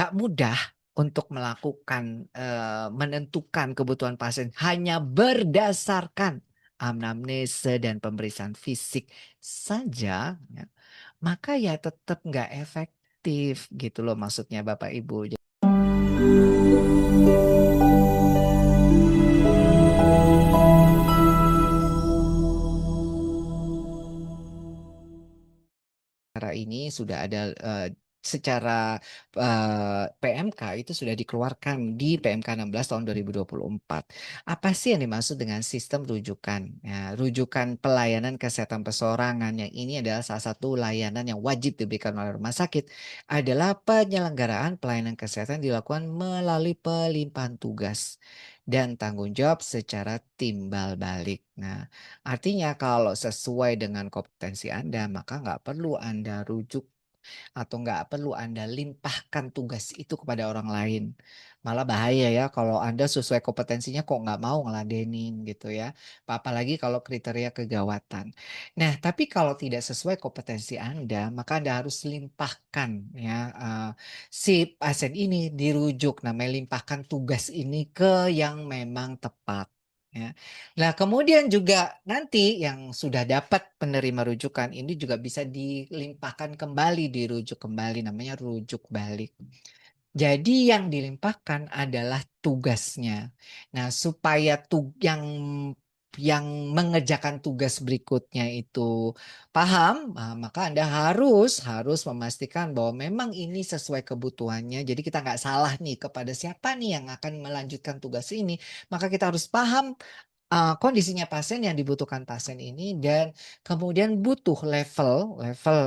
Nggak mudah untuk melakukan, menentukan kebutuhan pasien hanya berdasarkan anamnesa dan pemeriksaan fisik saja, ya, maka ya tetap nggak efektif gitu loh maksudnya Bapak Ibu. Cara ini sudah ada secara PMK itu sudah dikeluarkan di PMK 16 tahun 2024. Apa sih yang dimaksud dengan sistem rujukan? Ya, rujukan pelayanan kesehatan perseorangan yang ini adalah salah satu layanan yang wajib diberikan oleh rumah sakit adalah penyelenggaraan pelayanan kesehatan dilakukan melalui pelimpahan tugas dan tanggung jawab secara timbal balik. Nah, artinya kalau sesuai dengan kompetensi Anda, maka nggak perlu Anda rujuk atau nggak perlu Anda limpahkan tugas itu kepada orang lain. Malah bahaya ya kalau Anda sesuai kompetensinya kok nggak mau ngeladenin gitu ya. Apalagi kalau kriteria kegawatan. Nah, tapi kalau tidak sesuai kompetensi Anda, maka Anda harus limpahkan ya si pasien ini dirujuk, namanya limpahkan tugas ini ke yang memang tepat. Ya. Nah, kemudian juga nanti yang sudah dapat penerima rujukan ini juga bisa dilimpahkan kembali, dirujuk kembali, namanya rujuk balik. Jadi yang dilimpahkan adalah tugasnya. Nah, supaya yang mengerjakan tugas berikutnya itu paham, maka Anda harus memastikan bahwa memang ini sesuai kebutuhannya. Jadi kita nggak salah nih kepada siapa nih yang akan melanjutkan tugas ini. Maka kita harus paham kondisinya pasien yang dibutuhkan pasien ini dan kemudian butuh level level,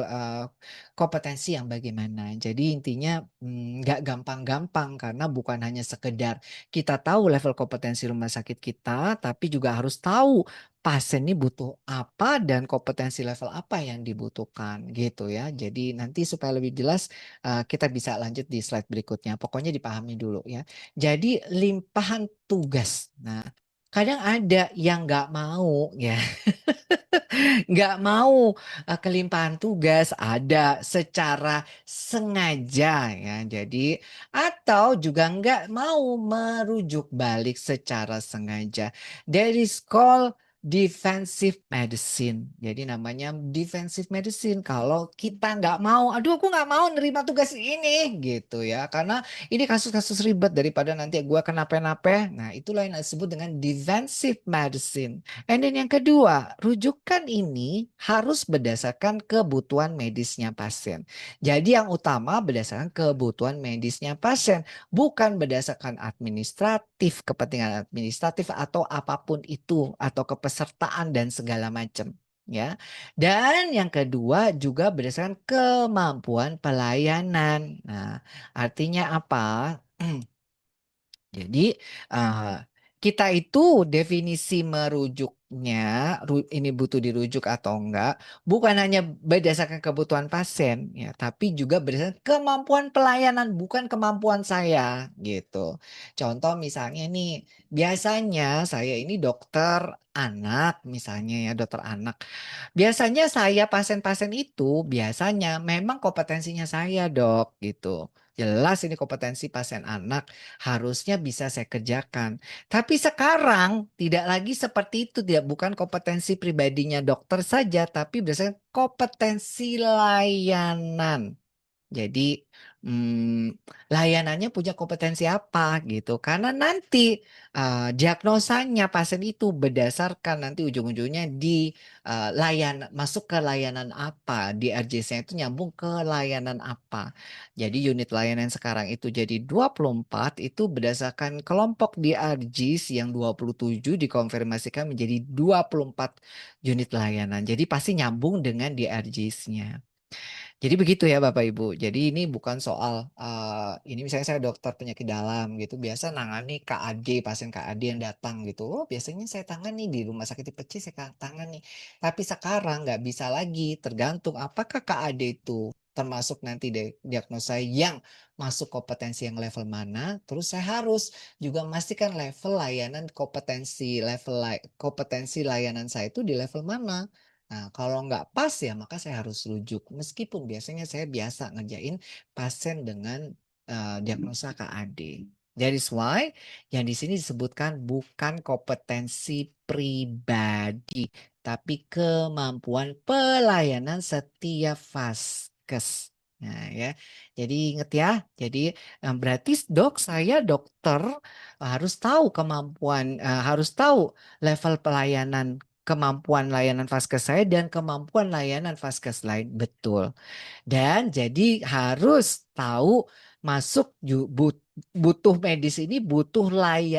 kompetensi yang bagaimana. Jadi intinya, nggak gampang-gampang karena bukan hanya sekedar kita tahu level kompetensi rumah sakit kita, tapi juga harus tahu pasien ini butuh apa dan kompetensi level apa yang dibutuhkan, gitu ya. Jadi nanti supaya lebih jelas, kita bisa lanjut di slide berikutnya. Pokoknya dipahami dulu ya. Jadi limpahan tugas. Nah, kadang ada yang nggak mau ya, nggak mau, kelimpahan tugas, ada secara sengaja ya. Jadi atau juga nggak mau merujuk balik secara sengaja. That is called defensive medicine. Jadi namanya defensive medicine kalau kita nggak mau, "Aduh aku nggak mau nerima tugas ini," gitu ya. Karena ini kasus-kasus ribet daripada nanti gua kenapa-napa. Nah, itulah yang disebut dengan defensive medicine. And then yang kedua, rujukan ini harus berdasarkan kebutuhan medisnya pasien. Jadi yang utama berdasarkan kebutuhan medisnya pasien, bukan berdasarkan administratif, kepentingan administratif atau apapun itu atau kepesertaan dan segala macam. Ya, dan yang kedua juga berdasarkan kemampuan pelayanan. Nah, artinya apa? Jadi, eee, kita itu definisi merujuknya, ini butuh dirujuk atau enggak, bukan hanya berdasarkan kebutuhan pasien ya, tapi juga berdasarkan kemampuan pelayanan, bukan kemampuan saya, gitu. Contoh misalnya nih, biasanya saya ini dokter anak misalnya ya, dokter anak. Biasanya saya pasien-pasien itu, biasanya memang kompetensinya saya Dok, gitu. Jelas ini kompetensi pasien anak. Harusnya bisa saya kerjakan. Tapi sekarang tidak lagi seperti itu, tidak bukan kompetensi pribadinya dokter saja, tapi berdasarkan kompetensi layanan. Jadi, layanannya punya kompetensi apa gitu, karena nanti, diagnosanya pasien itu berdasarkan nanti ujung-ujungnya di, masuk ke layanan apa, di RJC-nya itu nyambung ke layanan apa. Jadi unit layanan sekarang itu jadi 24 itu berdasarkan kelompok DRGs yang 27 dikonfirmasikan menjadi 24 unit layanan. Jadi pasti nyambung dengan DRGs-nya. Jadi begitu ya Bapak Ibu. Jadi ini bukan soal, ini misalnya saya dokter penyakit dalam gitu, biasa nangani KAD, pasien KAD yang datang gitu. Oh biasanya saya tangani di rumah sakit tipe C saya tangani. Tapi sekarang nggak bisa lagi, tergantung apakah KAD itu termasuk nanti diagnosa yang masuk kompetensi yang level mana, terus saya harus juga memastikan level layanan kompetensi layanan saya itu di level mana. Nah, kalau nggak pas ya maka saya harus rujuk. Meskipun biasanya saya biasa ngerjain pasien dengan, diagnosa KAD. That is why yang di sini disebutkan bukan kompetensi pribadi, tapi kemampuan pelayanan setiap vaskes. Nah, ya. Jadi ingat ya. Jadi berarti dok, saya dokter harus tahu kemampuan, harus tahu level pelayanan, kemampuan layanan vaskes saya dan kemampuan layanan vaskes lain. Betul. Dan jadi harus tahu masuk butuh medis ini butuh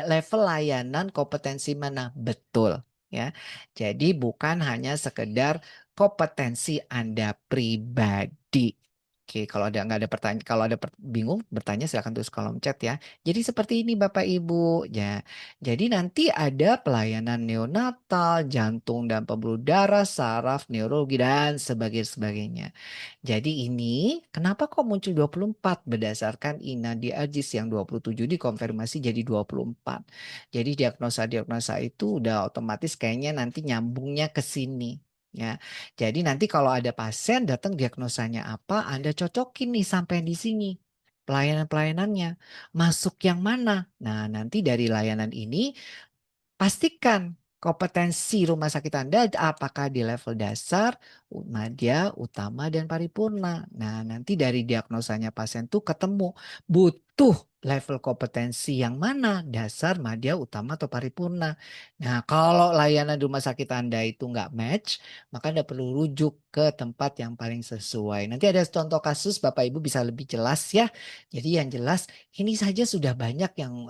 level layanan kompetensi mana. Betul. Ya. Jadi bukan hanya sekedar kompetensi Anda pribadi. Oke, kalau ada nggak ada pertanyaan, kalau ada bingung bertanya silakan tulis kolom chat ya. Jadi seperti ini Bapak Ibu ya. Jadi nanti ada pelayanan neonatal, jantung dan pembuluh darah, saraf, neurologi dan sebagainya. Jadi ini kenapa kok muncul 24 berdasarkan Inadi Ajis yang 27 dikonfirmasi jadi 24. Jadi diagnosa-diagnosa itu udah otomatis kayaknya nanti nyambungnya ke sini. Ya, jadi nanti kalau ada pasien datang diagnosanya apa, Anda cocokin nih sampai di sini pelayanan-pelayanannya masuk yang mana. Nah, nanti dari layanan ini pastikan kompetensi rumah sakit Anda apakah di level dasar, madya, utama, dan paripurna. Nah, nanti dari diagnosanya pasien tuh ketemu butuh level kompetensi yang mana, dasar, madya, utama, atau paripurna. Nah, kalau layanan di rumah sakit Anda itu nggak match, maka Anda perlu rujuk ke tempat yang paling sesuai. Nanti ada contoh kasus, Bapak Ibu bisa lebih jelas ya. Jadi yang jelas ini saja sudah banyak yang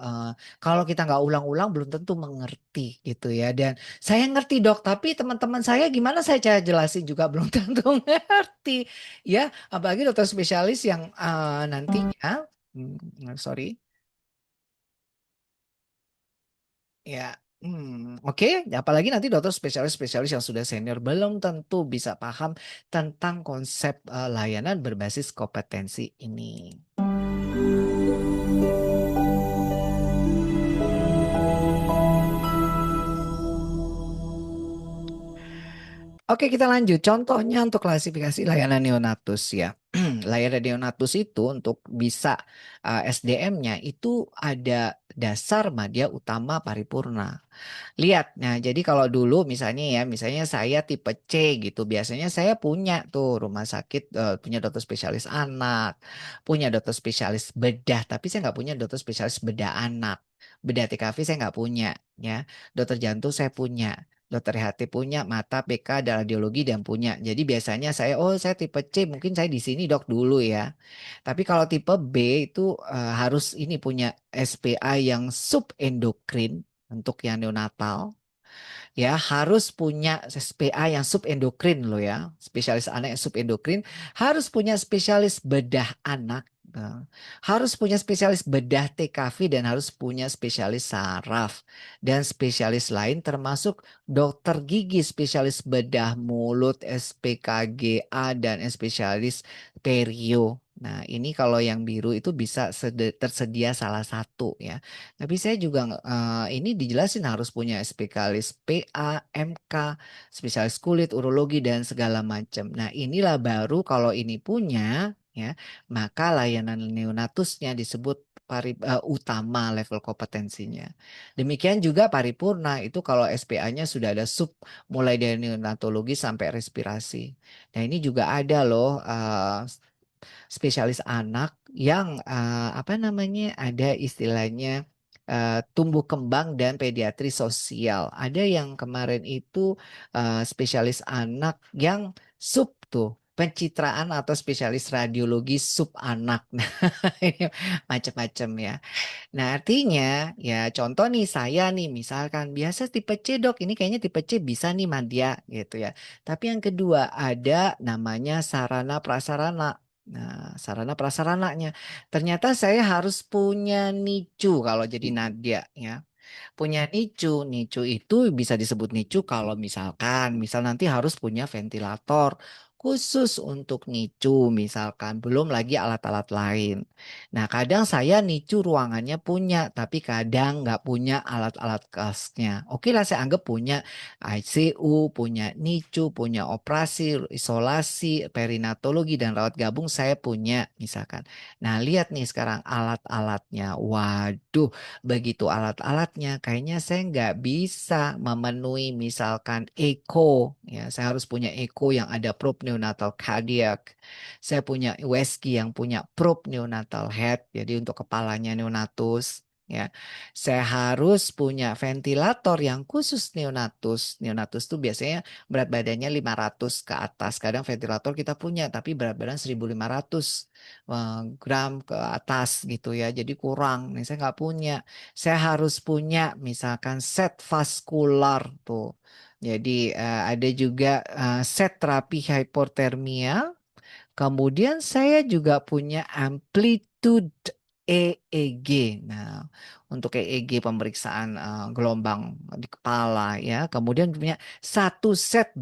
kalau kita nggak ulang-ulang belum tentu mengerti gitu ya. Dan saya ngerti dok, tapi teman-teman saya gimana saya cara jelasin juga belum tentu ngerti. Ya, apalagi dokter spesialis yang nantinya, sorry, ya. Oke, apalagi nanti dokter spesialis-spesialis yang sudah senior belum tentu bisa paham tentang konsep layanan berbasis kompetensi ini. Oke, kita lanjut. Contohnya untuk klasifikasi layanan neonatus ya. Layanan neonatus itu untuk bisa SDM-nya itu ada dasar, madya, utama, paripurna. Lihat, nah jadi kalau dulu misalnya ya, misalnya saya tipe C gitu, biasanya saya punya tuh rumah sakit, punya dokter spesialis anak, punya dokter spesialis bedah, tapi saya nggak punya dokter spesialis bedah anak. Bedah TKV saya nggak punya, ya. Dokter jantung saya punya. Dokter HT punya, mata, PK, dan radiologi dan punya. Jadi biasanya saya tipe C, mungkin saya di sini dok dulu ya. Tapi kalau tipe B itu harus ini punya SPA yang subendokrin untuk yang neonatal ya harus punya SPA yang subendokrin loh ya, spesialis anak yang subendokrin, harus punya spesialis bedah anak, harus punya spesialis bedah TKV dan harus punya spesialis saraf dan spesialis lain termasuk dokter gigi, spesialis bedah mulut, SPKGA dan spesialis perio. Nah, ini kalau yang biru itu bisa tersedia salah satu ya. Tapi saya juga ini dijelasin harus punya spesialis PA, MK, spesialis kulit, urologi dan segala macam. Nah, inilah baru kalau ini punya ya, maka layanan neonatusnya disebut utama level kompetensinya. Demikian juga paripurna itu kalau SPA-nya sudah ada sub mulai dari neonatologi sampai respirasi. Nah, ini juga ada loh spesialis anak yang apa namanya ada istilahnya tumbuh kembang dan pediatri sosial. Ada yang kemarin itu spesialis anak yang sub tuh pencitraan atau spesialis radiologi sub anak. Nah, ini macam-macam ya. Nah, artinya ya contoh nih saya nih misalkan biasa tipe C dok, ini kayaknya tipe C bisa nih Madya gitu ya. Tapi yang kedua ada namanya sarana prasarana. Nah, sarana prasarananya ternyata saya harus punya NICU kalau jadi Nadia ya. Punya NICU, NICU itu bisa disebut NICU kalau misal nanti harus punya ventilator khusus untuk NICU misalkan, belum lagi alat-alat lain. Nah, kadang saya NICU ruangannya punya, tapi kadang nggak punya alat-alat khasnya. Oke lah, saya anggap punya ICU, punya NICU, punya operasi, isolasi, perinatologi, dan rawat gabung saya punya misalkan. Nah, lihat nih sekarang alat-alatnya. Waduh, begitu alat-alatnya, kayaknya saya nggak bisa memenuhi misalkan echo. Ya, saya harus punya echo yang ada probe neonatal cardiac. Saya punya USG yang punya probe neonatal head, jadi untuk kepalanya neonatus. Ya, saya harus punya ventilator yang khusus neonatus. Neonatus tuh biasanya berat badannya 500 ke atas. Kadang ventilator kita punya, tapi berat badan 1.500 gram ke atas gitu ya. Jadi kurang. Nih saya nggak punya. Saya harus punya misalkan set vaskular tuh. Jadi ada juga set terapi hipotermia. Kemudian saya juga punya amplitude EEG. Nah, untuk EEG pemeriksaan gelombang di kepala ya. Kemudian punya satu set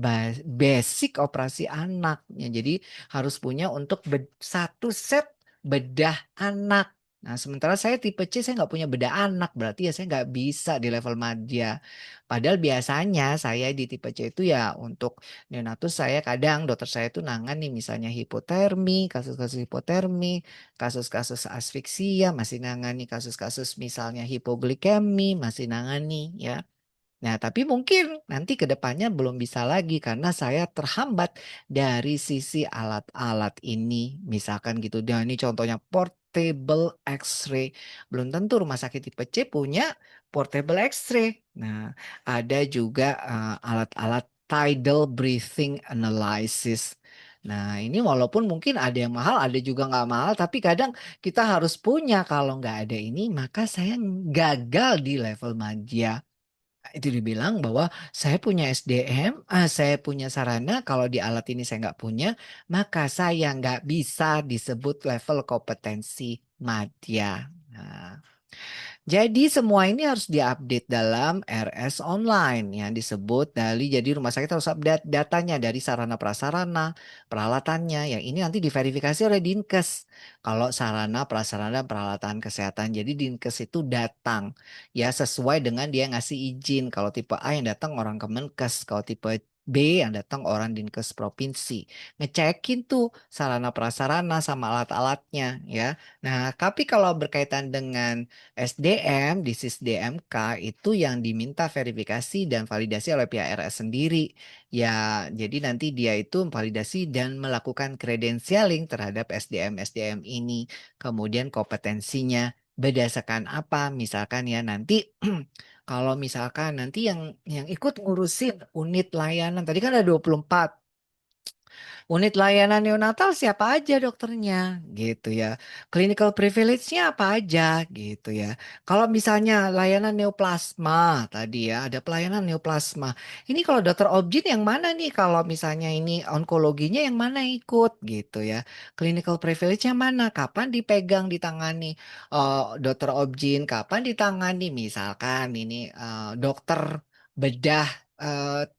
basic operasi anak. Ya, jadi harus punya untuk satu set bedah anak. Nah, sementara saya tipe C, saya nggak punya bedah anak, berarti ya saya nggak bisa di level madya. Padahal biasanya saya di tipe C itu ya untuk neonatus saya kadang dokter saya tuh nangani misalnya hipotermi, kasus-kasus hipotermi, kasus-kasus asfiksia, masih nangani kasus-kasus misalnya hipoglikemi, masih nangani ya. Nah, tapi mungkin nanti ke depannya belum bisa lagi karena saya terhambat dari sisi alat-alat ini. Misalkan gitu. Dan ini contohnya portable X-ray. Belum tentu rumah sakit tipe C punya portable X-ray. Nah, ada juga alat-alat tidal breathing analysis. Nah, ini walaupun mungkin ada yang mahal, ada juga nggak mahal, tapi kadang kita harus punya. Kalau nggak ada ini, maka saya gagal di level madya. Itu dibilang bahwa saya punya SDM, saya punya sarana, kalau di alat ini saya nggak punya, maka saya nggak bisa disebut level kompetensi madya. Nah, jadi semua ini harus diupdate dalam RS online yang disebut dari, jadi rumah sakit harus update datanya dari sarana prasarana, peralatannya yang ini nanti diverifikasi oleh Dinkes. Kalau sarana prasarana peralatan kesehatan. Jadi Dinkes itu datang ya sesuai dengan dia ngasih izin. Kalau tipe A yang datang orang Kemenkes, kalau tipe B yang datang orang Dinkes provinsi. Ngecekin tuh sarana prasarana sama alat-alatnya ya. Nah, tapi kalau berkaitan dengan SDM di SISDMK itu yang diminta verifikasi dan validasi oleh pihak RS sendiri. Ya, jadi nanti dia itu validasi dan melakukan credentialing terhadap SDM-SDM ini. Kemudian kompetensinya berdasarkan apa? Misalkan ya nanti kalau misalkan nanti yang ikut ngurusin unit layanan tadi kan ada 24. Unit layanan neonatal siapa aja dokternya gitu ya. Clinical privilege-nya apa aja gitu ya. Kalau misalnya layanan neoplasma tadi ya, ada pelayanan neoplasma. Ini kalau dokter objin yang mana nih? Kalau misalnya ini onkologinya yang mana ikut gitu ya. Clinical privilege yang mana? Kapan dipegang ditangani dokter objin, kapan ditangani misalkan ini dokter bedah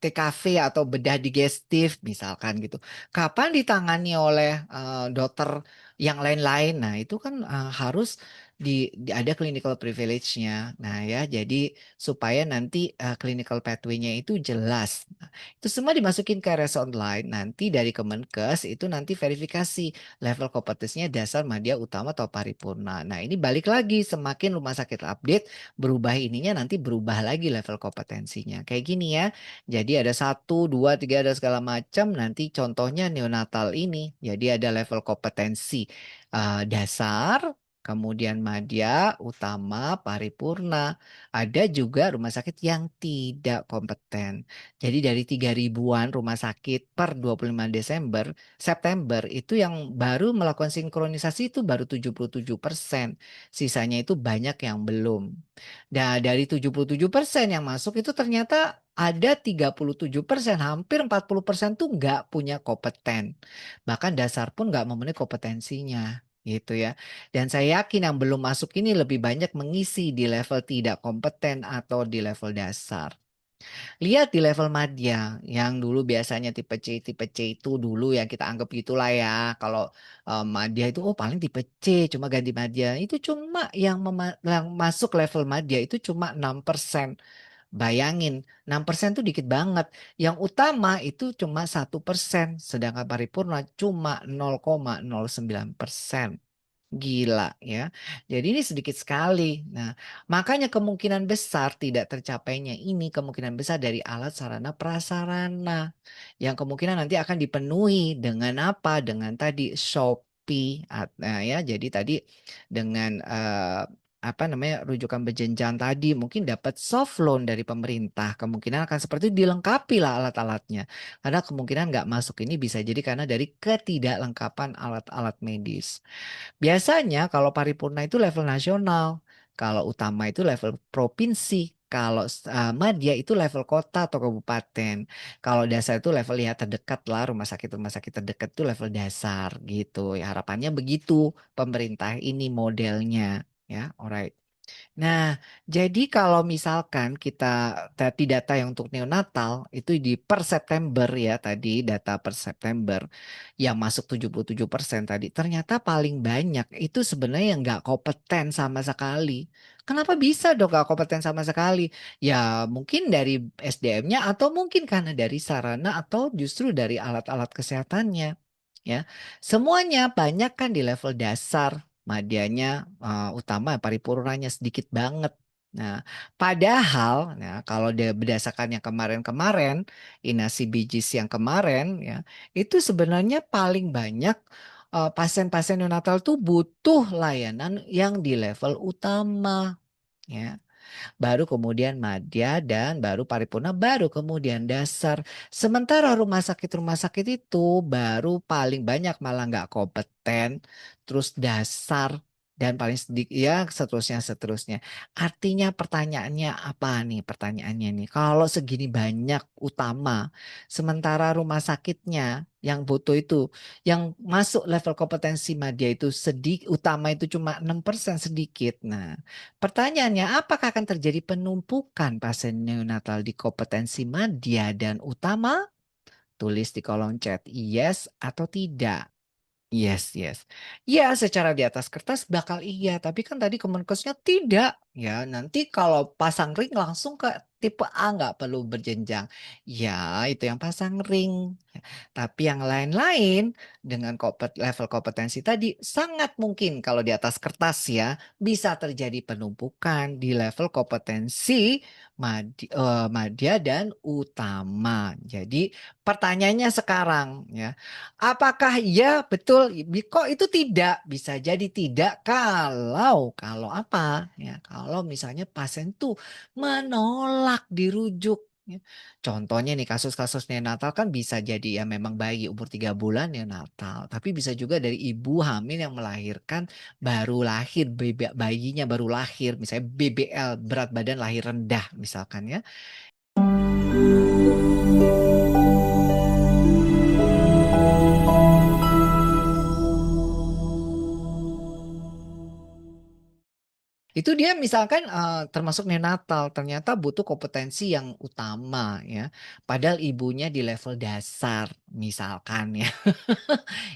TKV atau bedah digestif misalkan gitu. Kapan ditangani oleh dokter yang lain-lain. Nah, itu kan harus ada clinical privilege-nya. Nah, ya, jadi supaya nanti clinical pathway-nya itu jelas. Nah, itu semua dimasukin ke res online. Nanti dari Kemenkes itu nanti verifikasi level kompetensinya dasar, madya, utama atau paripurna. Nah, ini balik lagi semakin rumah sakit update berubah ininya nanti berubah lagi level kompetensinya. Kayak gini ya. Jadi ada satu, dua, tiga, ada segala macam. Nanti contohnya neonatal ini. Jadi ada level kompetensi dasar, kemudian madya, utama, paripurna. Ada juga rumah sakit yang tidak kompeten. Jadi dari 3.000-an rumah sakit per 25 September itu yang baru melakukan sinkronisasi itu baru 77%. Sisanya itu banyak yang belum. Nah, dari 77% yang masuk itu ternyata ada 37%, hampir 40% tuh nggak punya kompeten. Bahkan dasar pun nggak memenuhi kompetensinya. Gitu ya. Dan saya yakin yang belum masuk ini lebih banyak mengisi di level tidak kompeten atau di level dasar. Lihat di level madya, yang dulu biasanya tipe C itu dulu ya kita anggap gitulah ya. Kalau madya itu oh paling tipe C, cuma ganti madya. Itu cuma yang masuk level madya itu cuma 6%. Bayangin, 6% tuh dikit banget. Yang utama itu cuma 1%, sedangkan paripurna cuma 0,09%. Gila ya. Jadi ini sedikit sekali. Nah, makanya kemungkinan besar tidak tercapainya ini kemungkinan besar dari alat sarana prasarana. Yang kemungkinan nanti akan dipenuhi dengan apa? Dengan tadi Shopee, nah ya. Jadi tadi dengan apa namanya rujukan berjenjang tadi mungkin dapat soft loan dari pemerintah kemungkinan akan seperti itu dilengkapi lah alat-alatnya karena kemungkinan nggak masuk ini bisa jadi karena dari ketidaklengkapan alat-alat medis. Biasanya kalau paripurna itu level nasional, kalau utama itu level provinsi, kalau madya itu level kota atau kabupaten. Kalau dasar itu level ya terdekat lah rumah sakit terdekat itu level dasar gitu. Ya harapannya begitu pemerintah ini modelnya ya. Alright. Nah, jadi kalau misalkan kita tadi data yang untuk neonatal itu di per September ya tadi data per September yang masuk 77% tadi ternyata paling banyak itu sebenarnya yang nggak kompeten sama sekali. Kenapa bisa dong nggak kompeten sama sekali? Ya mungkin dari SDM-nya atau mungkin karena dari sarana atau justru dari alat-alat kesehatannya. Ya, semuanya banyak kan di level dasar, madyanya utama, paripurnanya sedikit banget. Nah, padahal, nah kalau dia berdasarkan yang kemarin-kemarin, inasi bijis yang kemarin, ya, itu sebenarnya paling banyak pasien-pasien neonatal tuh butuh layanan yang di level utama, ya. Baru kemudian madya dan baru paripurna, baru kemudian dasar. Sementara rumah sakit itu baru paling banyak malah nggak kompeten, terus dasar dan paling sedikit ya seterusnya seterusnya. Artinya pertanyaannya apa nih? Pertanyaannya nih, kalau segini banyak utama, sementara rumah sakitnya yang butuh itu, yang masuk level kompetensi madya itu sedikit, utama itu cuma 6% sedikit. Nah, pertanyaannya, apakah akan terjadi penumpukan pasien neonatal di kompetensi madya dan utama? Tulis di kolom chat yes atau tidak. Yes, yes. Ya, secara di atas kertas bakal iya, tapi kan tadi Kemenkesnya tidak. Ya, nanti kalau pasang ring langsung ke tipe A nggak perlu berjenjang. Ya, itu yang pasang ring. Tapi yang lain-lain dengan level kompetensi tadi sangat mungkin kalau di atas kertas ya bisa terjadi penumpukan di level kompetensi madya dan utama. Jadi pertanyaannya sekarang ya, apakah ya betul? Kok itu tidak? Bisa jadi tidak kalau apa? Ya, kalau misalnya pasien tuh menolak dirujuk. Ya. Contohnya nih kasus-kasus neonatal kan bisa jadi ya memang bayi umur 3 bulan neonatal. Tapi bisa juga dari ibu hamil yang melahirkan baru lahir, bayinya baru lahir. Misalnya BBL, berat badan lahir rendah misalkan ya. Itu dia misalkan, termasuk neonatal, ternyata butuh kompetensi yang utama ya, padahal ibunya di level dasar misalkan ya.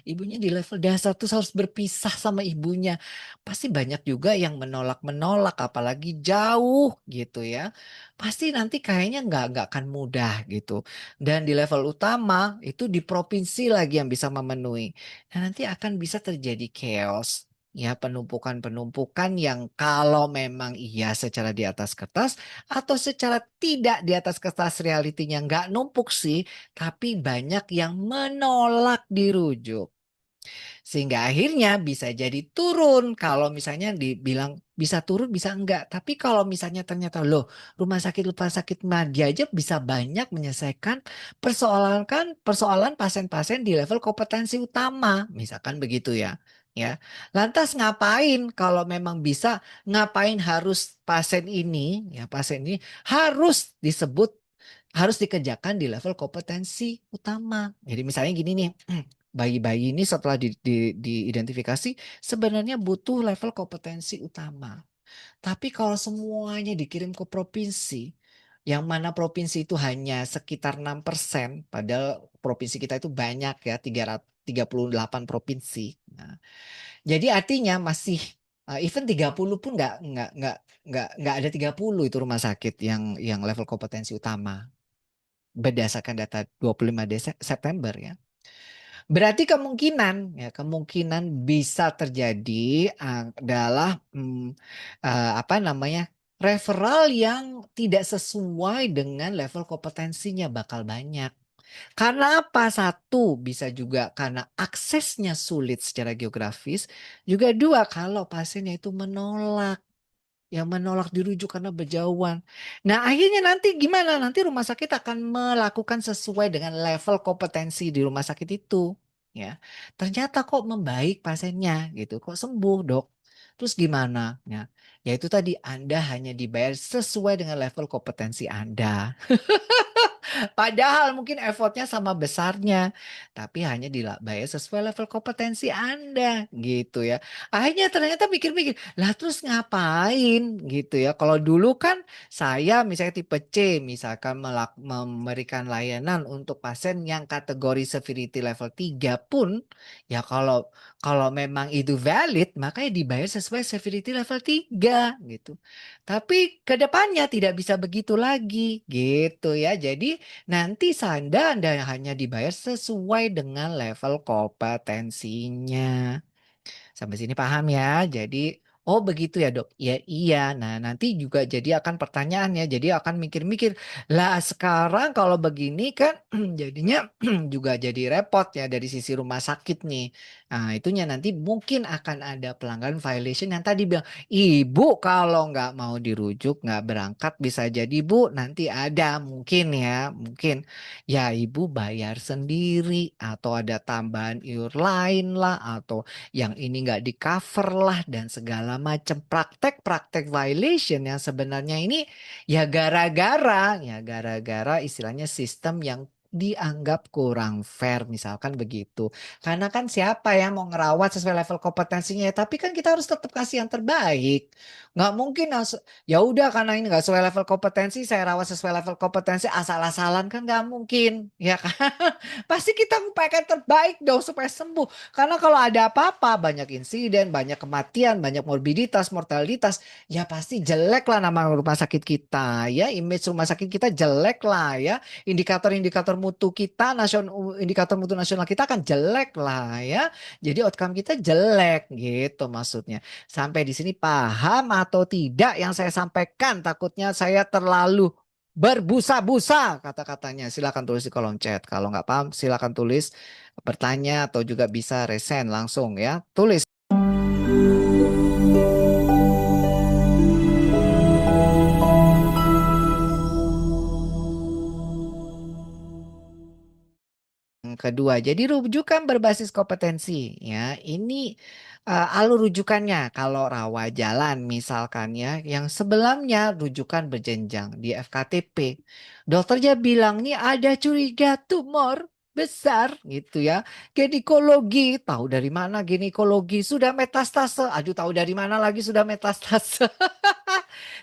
Ibunya di level dasar terus harus berpisah sama ibunya. Pasti banyak juga yang menolak-menolak apalagi jauh gitu ya. Pasti nanti kayaknya nggak akan mudah gitu. Dan di level utama itu di provinsi lagi yang bisa memenuhi. Nah nanti akan bisa terjadi chaos. Ya, penumpukan-penumpukan yang kalau memang iya secara di atas kertas atau secara tidak di atas kertas realitinya nggak numpuk sih, tapi banyak yang menolak dirujuk. Sehingga akhirnya bisa jadi turun kalau misalnya dibilang bisa turun bisa enggak. Tapi kalau misalnya ternyata loh rumah sakit madya aja bisa banyak menyelesaikan persoalan pasien-pasien di level kompetensi utama. Misalkan begitu ya. Ya, lantas ngapain kalau memang bisa ngapain harus pasien ini harus disebut harus dikerjakan di level kompetensi utama. Jadi misalnya gini nih, bayi-bayi ini setelah diidentifikasi sebenarnya butuh level kompetensi utama. Tapi kalau semuanya dikirim ke provinsi, yang mana provinsi itu hanya sekitar 6%, padahal provinsi kita itu banyak ya, 338 provinsi. Nah, jadi artinya masih even 30 pun nggak ada 30 itu rumah sakit yang level kompetensi utama berdasarkan data 25 September ya. Berarti kemungkinan bisa terjadi adalah apa namanya, referral yang tidak sesuai dengan level kompetensinya bakal banyak. Karena apa? Satu, bisa juga karena aksesnya sulit secara geografis. Juga dua, kalau pasiennya itu menolak. Yang menolak dirujuk karena berjauhan. Nah, akhirnya nanti gimana? Nanti rumah sakit akan melakukan sesuai dengan level kompetensi di rumah sakit itu, ya. Ternyata kok membaik pasiennya gitu, kok sembuh, Dok. Terus gimana? Ya itu tadi Anda hanya dibayar sesuai dengan level kompetensi Anda. Padahal mungkin effortnya sama besarnya, tapi hanya dibayar sesuai level kompetensi Anda, gitu ya. Akhirnya ternyata mikir-mikir, lah terus ngapain gitu ya. Kalau dulu kan saya misalnya tipe C, misalkan memberikan layanan untuk pasien yang kategori severity level 3 pun, ya kalau kalau memang itu valid, makanya dibayar sesuai severity level 3 gitu. Tapi ke depannya tidak bisa begitu lagi, gitu ya. Jadi nanti Anda hanya dibayar sesuai dengan level kompetensinya. Sampai sini paham ya? Jadi, oh begitu ya dok? Ya iya. Nah nanti juga jadi akan pertanyaannya, jadi akan mikir-mikir, lah sekarang kalau begini kan jadinya juga jadi repot ya dari sisi rumah sakit nih. Nah itunya nanti mungkin akan ada pelanggaran violation yang tadi bilang, ibu kalau nggak mau dirujuk, nggak berangkat bisa jadi bu nanti ada mungkin ya, mungkin ya ibu bayar sendiri atau ada tambahan iur lain lah atau yang ini nggak di-cover lah dan segala macam praktek-praktek violation yang sebenarnya ini ya gara-gara istilahnya sistem yang dianggap kurang fair misalkan begitu. Karena kan siapa yang mau ngerawat sesuai level kompetensinya ya, tapi kan kita harus tetap kasih yang terbaik. Nggak mungkin ya udah karena ini nggak sesuai level kompetensi saya rawat sesuai level kompetensi asal-asalan kan nggak mungkin ya kan. Pasti kita upayakan terbaik dong supaya sembuh. Karena kalau ada apa-apa, banyak insiden, banyak kematian, banyak morbiditas, mortalitas, ya pasti jelek lah nama rumah sakit kita, ya image rumah sakit kita jelek lah ya, indikator-indikator mutu kita, indikator mutu nasional kita akan jelek lah ya, jadi outcome kita jelek gitu maksudnya. Sampai di sini paham atau tidak yang saya sampaikan? Takutnya saya terlalu berbusa-busa kata-katanya. Silakan tulis di kolom chat. Kalau nggak paham, silakan tulis bertanya atau juga bisa resen langsung ya. Tulis. Yang kedua, jadi rujukan berbasis kompetensi ya. Ini alur rujukannya kalau rawat jalan misalkan ya, yang sebelumnya rujukan berjenjang di FKTP. Dokternya bilang nih ada curiga tumor besar gitu ya. Ginekologi, tahu dari mana ginekologi sudah metastase. Aduh tahu dari mana lagi sudah metastase.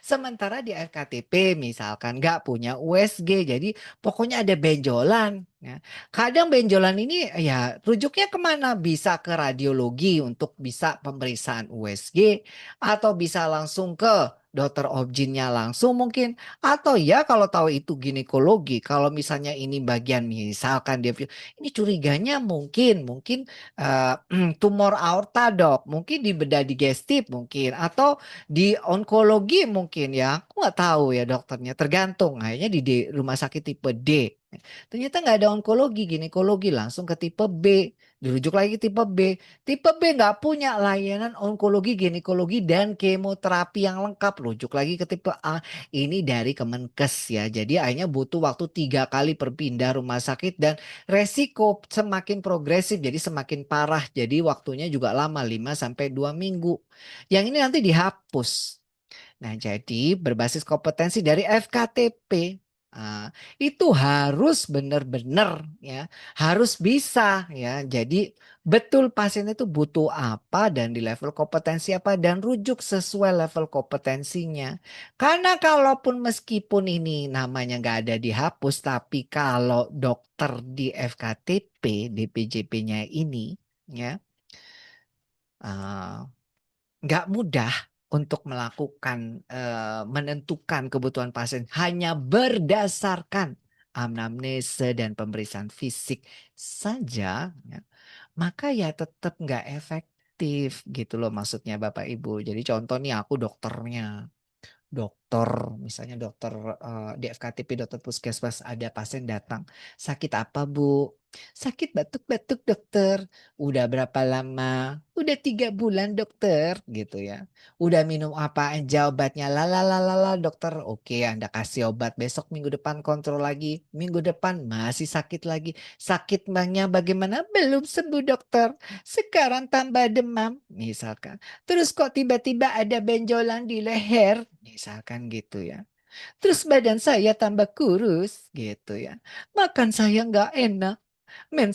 Sementara di FKTP misalkan nggak punya USG, jadi pokoknya ada benjolan. Ya. Kadang benjolan ini ya rujuknya kemana? Bisa ke radiologi untuk bisa pemeriksaan USG atau bisa langsung ke dokter objinnya langsung mungkin. Atau ya kalau tahu itu ginekologi, kalau misalnya ini bagian misalkan dia ini curiganya mungkin tumor aorta dok, mungkin di bedah digestif mungkin atau di onkologi mungkin ya, aku nggak tahu ya dokternya, tergantung. Akhirnya di rumah sakit tipe D. Ternyata nggak ada onkologi, ginekologi langsung ke tipe B. Dirujuk lagi ke tipe B. Tipe B nggak punya layanan onkologi, ginekologi, dan kemoterapi yang lengkap. Rujuk lagi ke tipe A. Ini dari Kemenkes ya. Jadi akhirnya butuh waktu 3 kali berpindah rumah sakit dan resiko semakin progresif. Jadi semakin parah. Jadi waktunya juga lama 5 sampai 2 minggu. Yang ini nanti dihapus. Nah, jadi berbasis kompetensi dari FKTP Ah, itu harus benar-benar ya, harus bisa ya. Jadi betul pasien itu butuh apa dan di level kompetensi apa dan rujuk sesuai level kompetensinya. Karena kalaupun meskipun ini namanya nggak ada dihapus, tapi kalau dokter di FKTP, DPJP-nya ini ya, ah, nggak mudah untuk melakukan menentukan kebutuhan pasien hanya berdasarkan anamnesa dan pemeriksaan fisik saja, ya, maka ya tetap nggak efektif gitu loh maksudnya Bapak Ibu. Jadi contoh nih aku dokternya. Dokter, misalnya dokter, di FKTP, dokter puskesmas, ada pasien datang, "Sakit apa, Bu?" "Sakit batuk-batuk, dokter." "Udah berapa lama?" "Udah 3 bulan, dokter." Gitu ya. "Udah minum apa aja obatnya?" dokter." "Oke, Anda kasih obat, besok minggu depan kontrol lagi, minggu depan masih sakit lagi." "Sakit bagaimana?" "Belum sembuh, dokter. Sekarang tambah demam." Misalkan. "Terus kok tiba-tiba ada benjolan di leher?" Misalkan gitu ya. "Terus badan saya tambah kurus," gitu ya. "Makan saya nggak enak,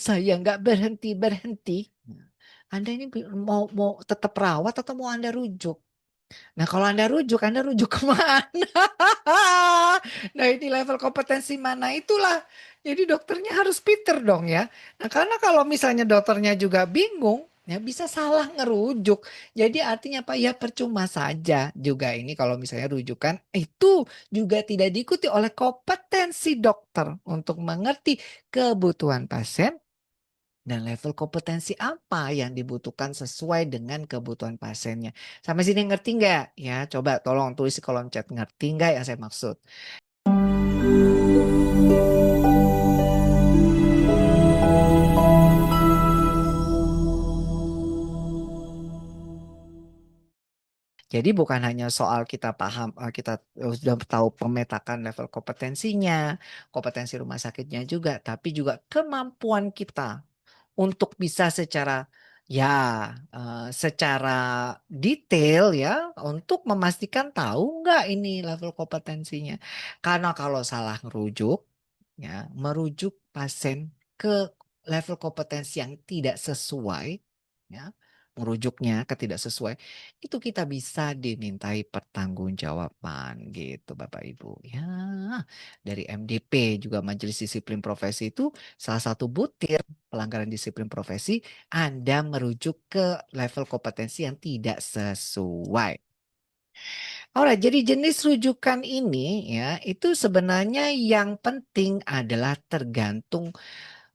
saya nggak berhenti-berhenti." Nah, Anda ini mau mau tetap rawat atau mau Anda rujuk? Nah, kalau Anda rujuk ke mana? Nah, ini level kompetensi mana itulah. Jadi dokternya harus pinter dong ya. Nah, karena kalau misalnya dokternya juga bingung, ya bisa salah ngerujuk. Jadi artinya apa? Ya percuma saja juga ini kalau misalnya rujukan itu juga tidak diikuti oleh kompetensi dokter untuk mengerti kebutuhan pasien dan level kompetensi apa yang dibutuhkan sesuai dengan kebutuhan pasiennya. Sampai sini ngerti nggak? Ya, coba tolong tulis di kolom chat, ngerti nggak yang saya maksud? Jadi bukan hanya soal kita paham, kita, sudah tahu pemetakan level kompetensinya, kompetensi rumah sakitnya juga, tapi juga kemampuan kita untuk bisa secara ya, secara detail ya, untuk memastikan tahu nggak ini level kompetensinya. Karena kalau salah ngerujuk, ya, merujuk pasien ke level kompetensi yang tidak sesuai, ya, merujuknya ke tidak sesuai, itu kita bisa dimintai pertanggungjawaban gitu Bapak Ibu. Ya, dari MDP juga Majelis Disiplin Profesi itu salah satu butir pelanggaran disiplin profesi, Anda merujuk ke level kompetensi yang tidak sesuai. Alright, jadi jenis rujukan ini ya, itu sebenarnya yang penting adalah tergantung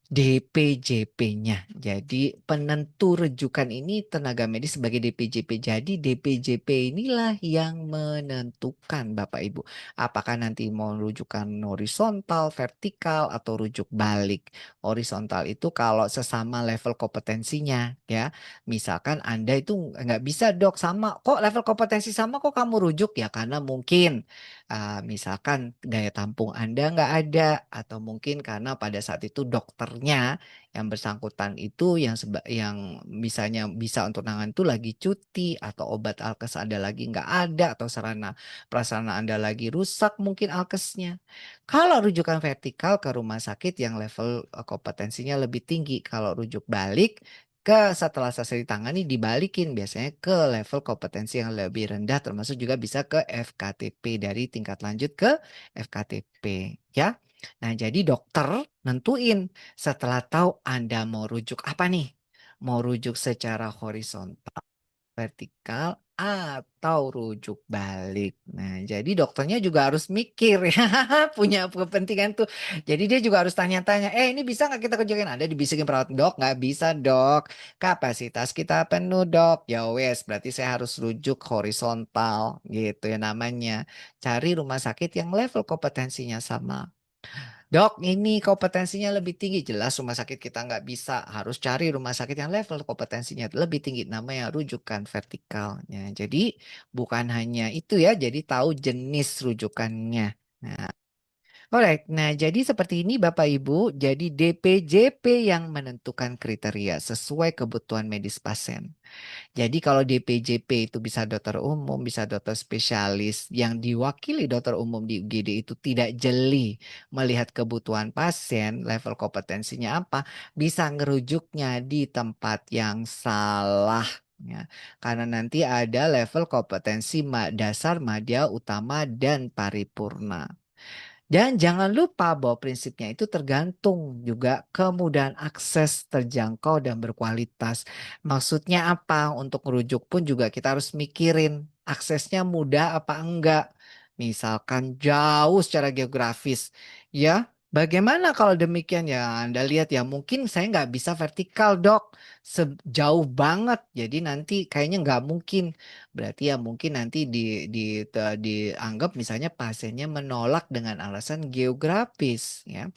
DPJP-nya. Jadi penentu rujukan ini tenaga medis sebagai DPJP. Jadi DPJP inilah yang menentukan Bapak Ibu. Apakah nanti mau rujukan horizontal, vertikal, atau rujuk balik. Horizontal itu kalau sesama level kompetensinya ya. Misalkan Anda itu nggak bisa dok sama, kok level kompetensi sama kok kamu rujuk ya karena mungkin misalkan daya tampung Anda nggak ada atau mungkin karena pada saat itu dokternya yang bersangkutan itu yang misalnya bisa untuk nangan itu lagi cuti atau obat alkes Anda lagi nggak ada atau sarana prasarana Anda lagi rusak mungkin alkesnya. Kalau rujukan vertikal ke rumah sakit yang level kompetensinya lebih tinggi. Kalau rujuk balik setelah selesai ditangani dibalikin biasanya ke level kompetensi yang lebih rendah termasuk juga bisa ke FKTP dari tingkat lanjut ke FKTP ya. Nah, jadi dokter nentuin setelah tahu Anda mau rujuk apa nih? Mau rujuk secara horizontal, vertikal, atau rujuk balik. Nah, jadi dokternya juga harus mikir ya, punya kepentingan tuh. Jadi dia juga harus tanya-tanya, ini bisa nggak kita kerjain? Ada dibisikin perawat, dok, nggak bisa dok. Kapasitas kita penuh dok. Ya wes, berarti saya harus rujuk horizontal gitu ya namanya. Cari rumah sakit yang level kompetensinya sama. Dok, ini kompetensinya lebih tinggi. Jelas rumah sakit kita nggak bisa. Harus cari rumah sakit yang level kompetensinya lebih tinggi. Namanya rujukan vertikalnya. Jadi bukan hanya itu ya. Jadi tahu jenis rujukannya. Nah, Alright, nah jadi seperti ini Bapak Ibu, jadi DPJP yang menentukan kriteria sesuai kebutuhan medis pasien. Jadi kalau DPJP itu bisa dokter umum, bisa dokter spesialis yang diwakili dokter umum di UGD itu tidak jeli melihat kebutuhan pasien, level kompetensinya apa, bisa ngerujuknya di tempat yang salah. Ya, karena nanti ada level kompetensi dasar, madya, utama, dan paripurna. Dan jangan lupa bahwa prinsipnya itu tergantung juga kemudahan akses, terjangkau dan berkualitas. Maksudnya apa? Untuk merujuk pun juga kita harus mikirin aksesnya mudah apa enggak. Misalkan jauh secara geografis, ya. Bagaimana kalau demikian ya? Anda lihat ya, mungkin saya nggak bisa vertikal dok, sejauh banget. Jadi nanti kayaknya nggak mungkin. Berarti ya mungkin nanti dianggap misalnya pasiennya menolak dengan alasan geografis ya.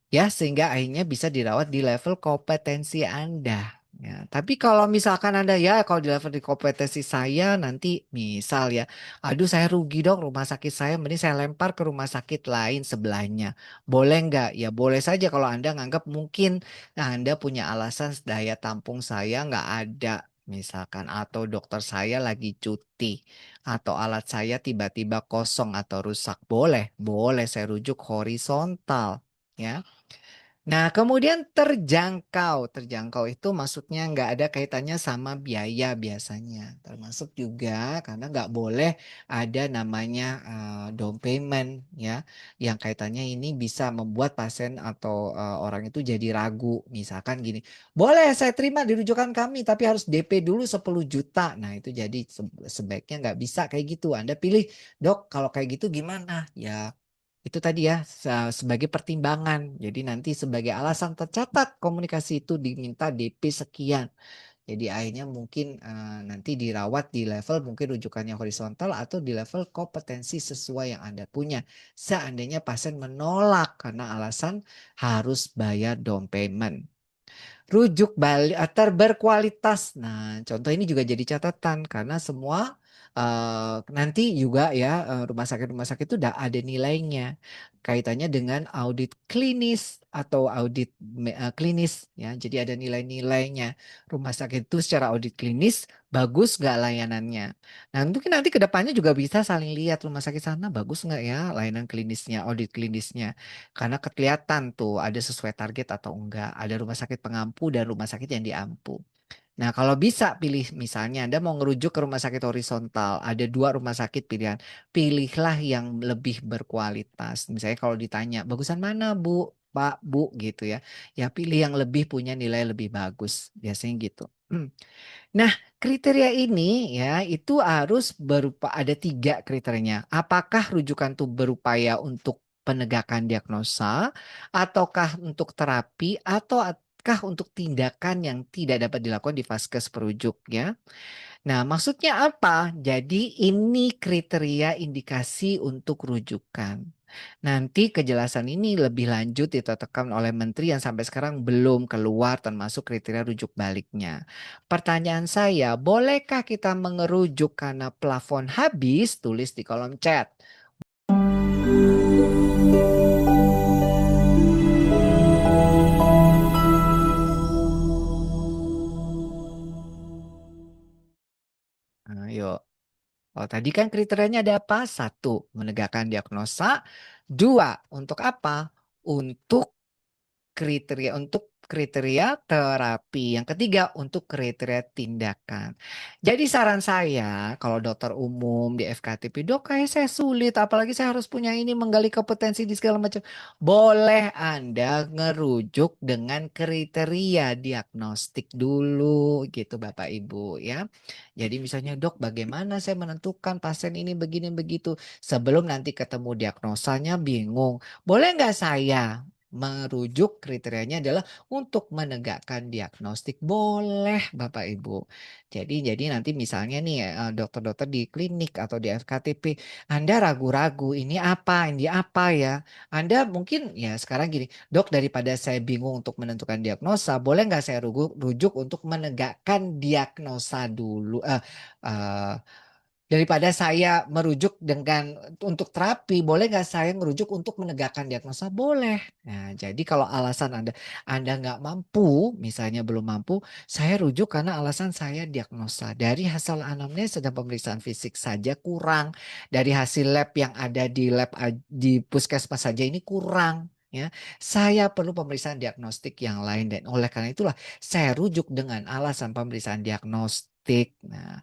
Ya, sehingga akhirnya bisa dirawat di level kompetensi Anda. Ya, tapi kalau misalkan Anda ya kalau di level di kompetensi saya nanti misal ya, aduh saya rugi dong rumah sakit saya, mending saya lempar ke rumah sakit lain sebelahnya. Boleh nggak? Ya boleh saja kalau Anda nganggap mungkin Anda punya alasan daya tampung saya nggak ada. Misalkan atau dokter saya lagi cuti atau alat saya tiba-tiba kosong atau rusak. Boleh, boleh saya rujuk horizontal ya. Nah, kemudian terjangkau. Terjangkau itu maksudnya nggak ada kaitannya sama biaya biasanya. Termasuk juga karena nggak boleh ada namanya down payment ya. Yang kaitannya ini bisa membuat pasien atau orang itu jadi ragu. Misalkan gini, boleh saya terima di rujukan kami tapi harus DP dulu 10 juta. Nah, itu jadi sebaiknya nggak bisa kayak gitu. Anda pilih, dok kalau kayak gitu gimana? Ya itu tadi ya, sebagai pertimbangan. Jadi nanti sebagai alasan tercatat komunikasi itu diminta DP sekian. Jadi akhirnya mungkin, nanti dirawat di level mungkin rujukannya horizontal atau di level kompetensi sesuai yang Anda punya. Seandainya pasien menolak karena alasan harus bayar down payment. Rujuk balik berkualitas. Nah, contoh ini juga jadi catatan karena semua, nanti juga ya, rumah sakit itu udah ada nilainya. Kaitannya dengan audit klinis atau audit klinis ya. Jadi ada nilai-nilainya. Rumah sakit itu secara audit klinis bagus nggak layanannya. Nah, mungkin nanti ke depannya juga bisa saling lihat rumah sakit sana bagus nggak ya layanan klinisnya, audit klinisnya. Karena kelihatan tuh ada sesuai target atau enggak, ada rumah sakit pengampu dan rumah sakit yang diampu. Nah, kalau bisa pilih misalnya Anda mau ngerujuk ke rumah sakit horizontal, ada 2 rumah sakit pilihan. Pilihlah yang lebih berkualitas. Misalnya kalau ditanya, "Bagusan mana, Bu, Pak, Bu?" gitu ya. Ya pilih yang lebih punya nilai lebih bagus, biasanya gitu. Nah, kriteria ini ya itu harus berupa ada 3 kriterianya. Apakah rujukan itu berupaya untuk penegakan diagnosa, ataukah untuk terapi, ataukah untuk tindakan yang tidak dapat dilakukan di vaskes perujuk ya. Nah, maksudnya apa? Jadi ini kriteria indikasi untuk rujukan. Nanti kejelasan ini lebih lanjut ditetapkan oleh menteri yang sampai sekarang belum keluar termasuk kriteria rujuk baliknya. Pertanyaan saya, bolehkah kita mengerujuk karena plafon habis? Tulis di kolom chat. Ayo. Oh, tadi kan kriterianya ada apa? Satu, menegakkan diagnosa. Dua, untuk apa? Untuk kriteria terapi. Yang ketiga, untuk kriteria tindakan. Jadi saran saya, kalau dokter umum di FKTP, dok kayak saya sulit, apalagi saya harus punya ini menggali kompetensi di segala macam. Boleh Anda ngerujuk dengan kriteria diagnostik dulu gitu Bapak Ibu ya. Jadi misalnya dok bagaimana saya menentukan pasien ini begini begitu. Sebelum nanti ketemu diagnosanya bingung. Boleh nggak saya merujuk kriterianya adalah untuk menegakkan diagnostik? Boleh Bapak Ibu. Jadi nanti misalnya nih, dokter-dokter di klinik atau di FKTP, Anda ragu-ragu ini apa ya? Anda mungkin ya sekarang gini, "Dok daripada saya bingung untuk menentukan diagnosa, boleh nggak saya rujuk untuk menegakkan diagnosa dulu, eee Daripada saya merujuk dengan untuk terapi, boleh nggak saya merujuk untuk menegakkan diagnosa? Boleh. Nah, jadi kalau alasan Anda nggak mampu, misalnya belum mampu, saya rujuk karena alasan saya diagnosa. Dari hasil anamnes dan pemeriksaan fisik saja kurang, dari hasil lab yang ada di di puskesmas saja ini kurang. Ya, saya perlu pemeriksaan diagnostik yang lain dan oleh karena itulah saya rujuk dengan alasan pemeriksaan diagnostik. Nah,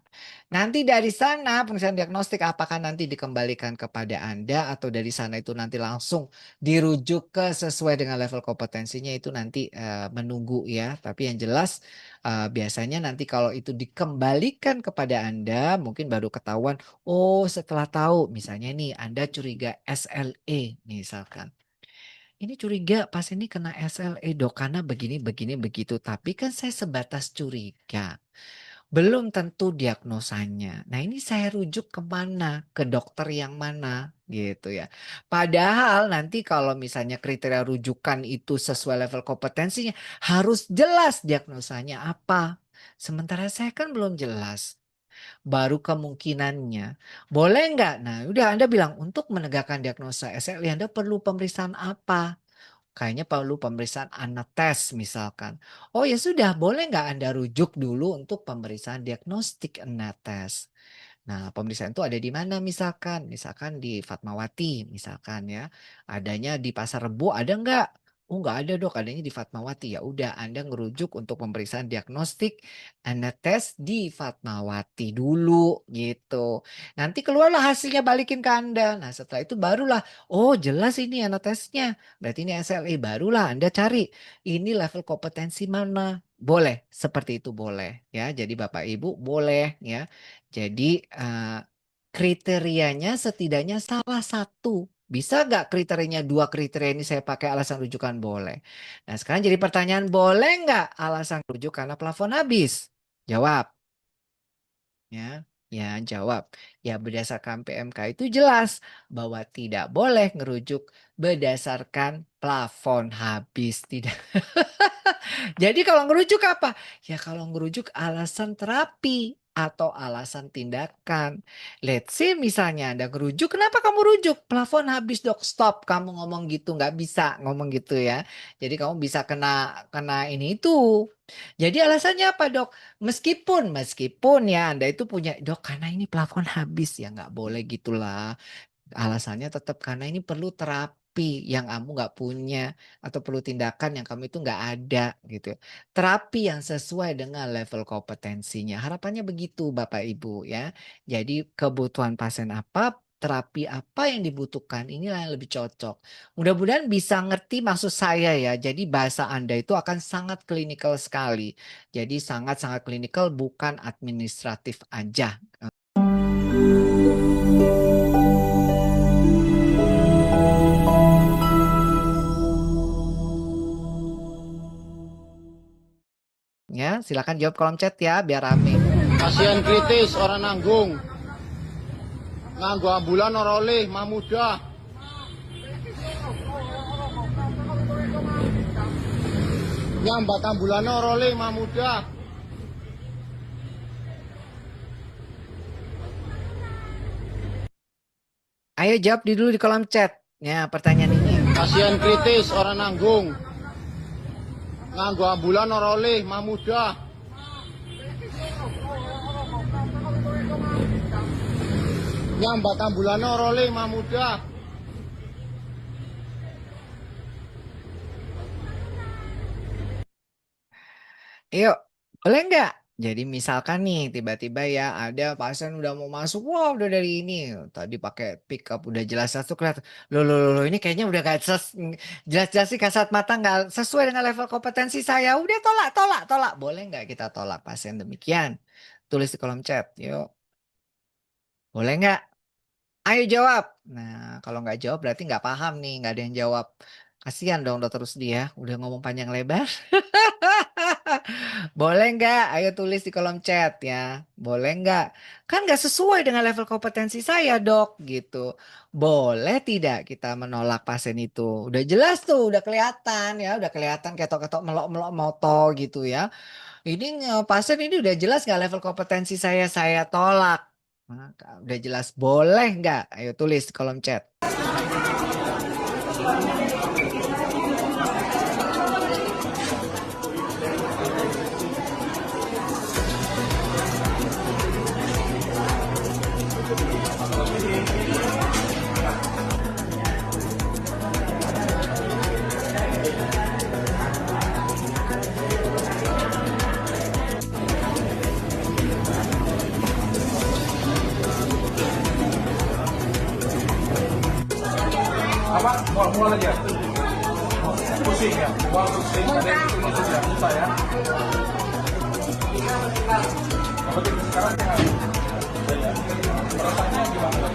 nanti dari sana pemeriksaan diagnostik apakah nanti dikembalikan kepada Anda atau dari sana itu nanti langsung dirujuk ke sesuai dengan level kompetensinya itu nanti, menunggu ya. Tapi yang jelas, biasanya nanti kalau itu dikembalikan kepada Anda mungkin baru ketahuan, oh setelah tahu misalnya nih Anda curiga SLE misalkan. Ini curiga pas ini kena SLE Dok karena begini begini begitu, tapi kan saya sebatas curiga. Belum tentu diagnosanya. Nah, ini saya rujuk ke mana? Ke dokter yang mana? Gitu ya. Padahal nanti kalau misalnya kriteria rujukan itu sesuai level kompetensinya, harus jelas diagnosanya apa. Sementara saya kan belum jelas. Baru kemungkinannya. Boleh nggak? Nah, udah Anda bilang, untuk menegakkan diagnosa SLI Anda perlu pemeriksaan apa? Kayaknya perlu pemeriksaan anetes misalkan. Oh ya sudah, boleh nggak Anda rujuk dulu untuk pemeriksaan diagnostik anetes. Nah, pemeriksaan itu ada di mana misalkan? Misalkan di Fatmawati misalkan ya. Adanya di Pasar Rebo ada nggak? Oh nggak ada Dok, adanya di Fatmawati. Ya udah Anda ngerujuk untuk pemeriksaan diagnostik anetes di Fatmawati dulu gitu. Nanti keluarlah hasilnya balikin ke Anda. Nah, setelah itu barulah, oh jelas ini anetesnya. Berarti ini SLE. Barulah Anda cari ini level kompetensi mana. Boleh, seperti itu boleh ya. Jadi Bapak Ibu boleh ya. Jadi, kriterianya setidaknya salah satu. Bisa nggak kriterianya 2 kriteria ini saya pakai alasan rujukan? Boleh. Nah sekarang jadi pertanyaan, boleh nggak alasan rujuk karena plafon habis? Jawab. Ya, ya jawab. Ya berdasarkan PMK itu jelas bahwa tidak boleh ngerujuk berdasarkan plafon habis. Tidak. Jadi kalau ngerujuk apa? Ya kalau ngerujuk alasan terapi atau alasan tindakan. Let's say misalnya Anda ngerujuk, kenapa kamu rujuk? Plafon habis Dok, stop kamu ngomong gitu, nggak bisa ngomong gitu ya. Jadi kamu bisa kena kena ini itu. Jadi alasannya apa Dok? Meskipun ya Anda itu punya, "Dok karena ini plafon habis." Ya nggak boleh gitulah. Alasannya tetap karena ini perlu terapi yang kamu nggak punya, atau perlu tindakan yang kamu itu nggak ada gitu. Terapi yang sesuai dengan level kompetensinya. Harapannya begitu Bapak Ibu ya. Jadi kebutuhan pasien apa, terapi apa yang dibutuhkan, inilah yang lebih cocok. Mudah-mudahan bisa ngerti maksud saya ya. Jadi bahasa Anda itu akan sangat klinikal sekali. Jadi sangat-sangat klinikal bukan administratif aja. Ya, silakan jawab kolom chat ya biar rame. Pasien kritis orang nanggung. Nganggo ambulan ora oleh, mah mudah. Nyambat ambulan ora oleh, mah mudah. Ayo jawab dulu di kolom chat. Ya, pertanyaan ini. Pasien kritis orang nanggung. Nganggo ambulan ora oleh, mah mudah. Nyambat ambulan ora oleh, mah mudah. Yuk, boleh nggak? Jadi misalkan nih tiba-tiba ya ada pasien udah mau masuk, wah udah dari ini tadi pakai pick up udah jelas-jelas tuh kelihatan. Loh, ini kayaknya udah gak jelas-jelas sih kasat mata nggak sesuai dengan level kompetensi saya. Udah tolak. Boleh nggak kita tolak pasien demikian? Tulis di kolom chat. Yuk, boleh nggak? Ayo jawab. Nah, kalau nggak jawab berarti nggak paham nih, nggak ada yang jawab. Kasihan dong dokter Rusdi ya, udah ngomong panjang lebar. Boleh nggak? Ayo tulis di kolom chat ya. Boleh nggak? Kan nggak sesuai dengan level kompetensi saya dok, gitu. Boleh tidak kita menolak pasien itu? Udah jelas tuh, udah kelihatan ya, udah kelihatan ketok-ketok melok-melok moto gitu ya. Ini pasien ini udah jelas nggak level kompetensi saya tolak. Udah jelas boleh nggak? Ayo tulis di kolom chat. Apa? Mual aja. Pusing ya. Mual pusing. Ada yang itu ya. Susah ya. Yang penting sekarang ya. Perasaannya gimana?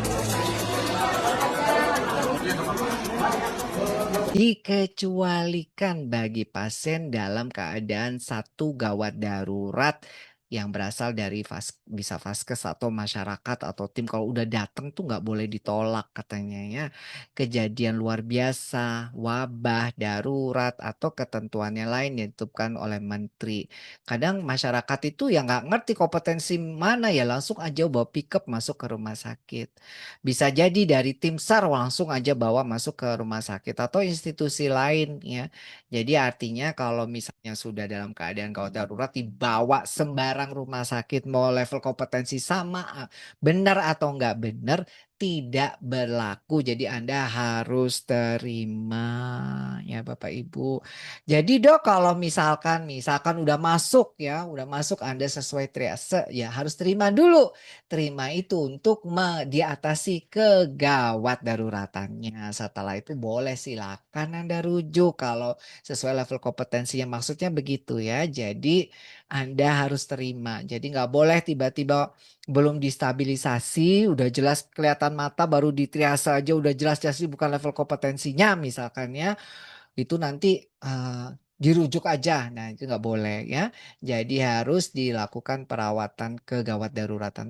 Dikecualikan bagi pasien dalam keadaan satu gawat darurat yang berasal dari bisa vaskes atau masyarakat atau tim. Kalau udah datang tuh nggak boleh ditolak katanya ya. Kejadian luar biasa, wabah, darurat, atau ketentuannya lain yang ditetapkan oleh menteri. Kadang masyarakat itu ya nggak ngerti kompetensi mana ya, langsung aja bawa pickup masuk ke rumah sakit. Bisa jadi dari tim SAR langsung aja bawa masuk ke rumah sakit atau institusi lain ya. Jadi artinya kalau misalnya sudah dalam keadaan gawat darurat dibawa sembarang rumah sakit mau level kompetensi sama benar atau enggak benar tidak berlaku. Jadi Anda harus terima ya Bapak Ibu. Jadi Dok kalau misalkan udah masuk ya, udah masuk Anda sesuai triase ya harus terima dulu. Terima itu untuk diatasi kegawat daruratannya. Setelah itu boleh silakan Anda rujuk kalau sesuai level kompetensinya. Maksudnya begitu ya. Jadi Anda harus terima. Jadi nggak boleh tiba-tiba belum distabilisasi, udah jelas kelihatan mata baru di triase aja udah jelas-jelas ini bukan level kompetensinya misalkan ya. Itu nanti dirujuk aja. Nah, itu nggak boleh ya. Jadi harus dilakukan perawatan kegawat daruratan.